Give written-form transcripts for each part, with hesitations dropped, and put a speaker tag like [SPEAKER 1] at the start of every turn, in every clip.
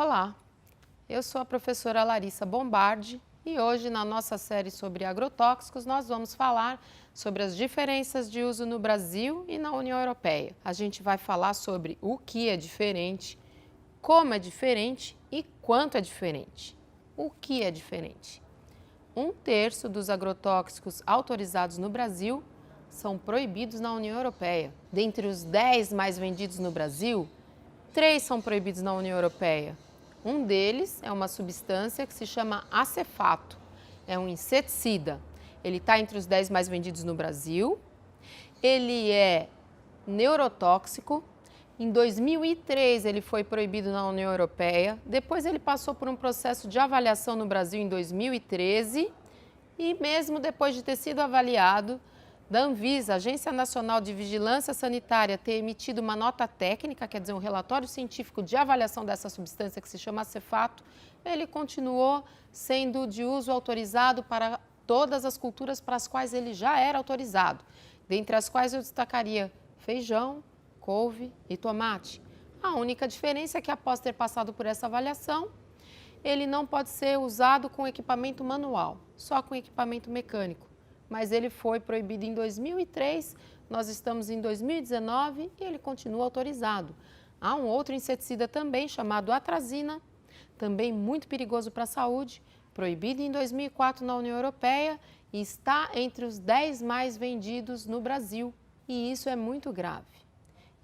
[SPEAKER 1] Olá, eu sou a professora Larissa Bombardi e hoje na nossa série sobre agrotóxicos nós vamos falar sobre as diferenças de uso no Brasil e na União Europeia. A gente vai falar sobre o que é diferente, como é diferente e quanto é diferente. O que é diferente? 1/3 dos agrotóxicos autorizados no Brasil são proibidos na União Europeia. Dentre os 10 mais vendidos no Brasil, 3 são proibidos na União Europeia. Um deles é uma substância que se chama acefato, é um inseticida. Ele está entre os 10 mais vendidos no Brasil, ele é neurotóxico. Em 2003 ele foi proibido na União Europeia, depois ele passou por um processo de avaliação no Brasil em 2013 e mesmo depois de ter sido avaliado, da Anvisa, Agência Nacional de Vigilância Sanitária, ter emitido uma nota técnica, quer dizer, um relatório científico de avaliação dessa substância que se chama acefato, ele continuou sendo de uso autorizado para todas as culturas para as quais ele já era autorizado, dentre as quais eu destacaria feijão, couve e tomate. A única diferença é que após ter passado por essa avaliação, ele não pode ser usado com equipamento manual, só com equipamento mecânico. Mas ele foi proibido em 2003, nós estamos em 2019 e ele continua autorizado. Há um outro inseticida também chamado atrazina, também muito perigoso para a saúde, proibido em 2004 na União Europeia e está entre os 10 mais vendidos no Brasil. E isso é muito grave.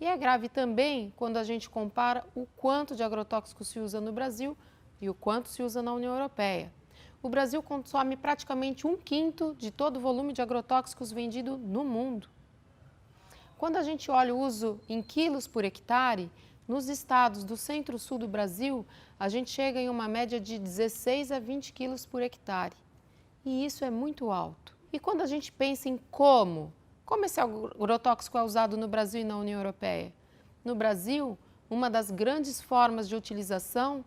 [SPEAKER 1] E é grave também quando a gente compara o quanto de agrotóxico se usa no Brasil e o quanto se usa na União Europeia. O Brasil consome praticamente 1/5 de todo o volume de agrotóxicos vendido no mundo. Quando a gente olha o uso em quilos por hectare, nos estados do centro-sul do Brasil, a gente chega em uma média de 16 a 20 quilos por hectare. E isso é muito alto. E quando a gente pensa em como esse agrotóxico é usado no Brasil e na União Europeia? No Brasil, uma das grandes formas de utilização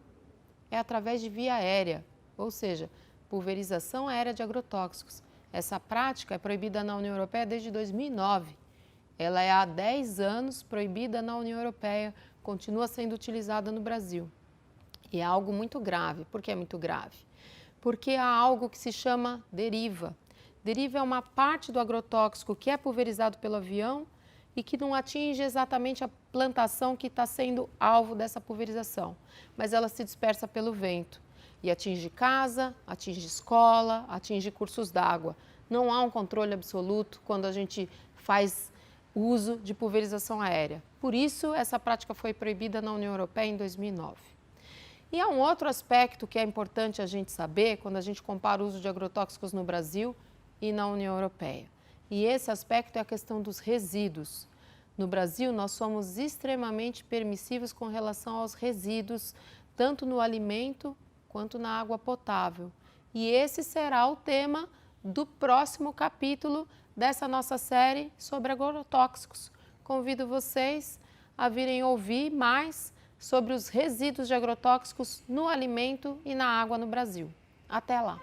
[SPEAKER 1] é através de via aérea, ou seja, pulverização aérea de agrotóxicos. Essa prática é proibida na União Europeia desde 2009. Ela é há 10 anos proibida na União Europeia, continua sendo utilizada no Brasil. E é algo muito grave. Por que é muito grave? Porque há algo que se chama deriva. Deriva é uma parte do agrotóxico que é pulverizado pelo avião e que não atinge exatamente a plantação que está sendo alvo dessa pulverização, mas ela se dispersa pelo vento. E atinge casa, atinge escola, atinge cursos d'água. Não há um controle absoluto quando a gente faz uso de pulverização aérea. Por isso, essa prática foi proibida na União Europeia em 2009. E há um outro aspecto que é importante a gente saber quando a gente compara o uso de agrotóxicos no Brasil e na União Europeia. E esse aspecto é a questão dos resíduos. No Brasil, nós somos extremamente permissivos com relação aos resíduos, tanto no alimento quanto na água potável. E esse será o tema do próximo capítulo dessa nossa série sobre agrotóxicos. Convido vocês a virem ouvir mais sobre os resíduos de agrotóxicos no alimento e na água no Brasil. Até lá!